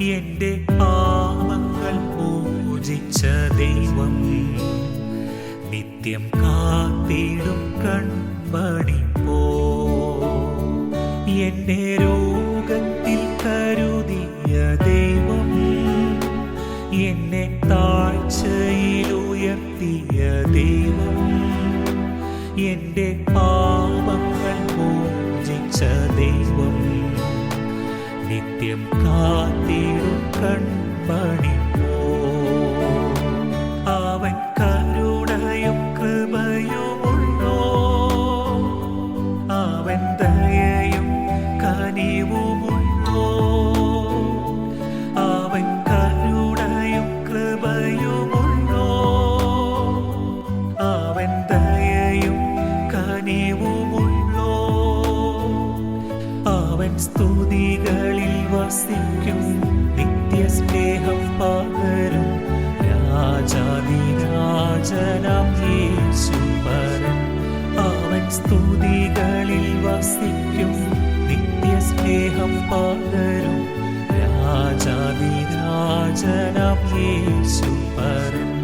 എന്റെ പാപങ്ങൾ പൂജിച്ച ദൈവം നിത്യം കാത്തിടും കൺമണിപ്പോ. എന്നെ രോഗത്തിൽ കരുതിയ ദൈവം എന്നെ താഴ്ചയിൽ ഉയർത്തിയ ദൈവം എന്റെ പാപങ്ങൾ പൂജിച്ച ദൈവം നിത്യം കാത്തിടും കൺമണിപ്പോ. അവൻ കരുണയും കൃപയുമുള്ളോ, അവൻ ദയയും കനിവുമുള്ളോ, അവൻ കരുണയും കൃപയുമുള്ളോ, അവൻ ദയയും കനിവുമുള്ളോ. അവൻ സ്തുതികളിൽ വസിക്കും, നിത്യസ്നേഹം പകരും രാജാധിരാജനാം യേശുപരൻ. അവൻ സ്തുതികളിൽ വസിക്കും, നിത്യസ്നേഹം പകരും രാജാധിരാജനാം യേശുപരൻ.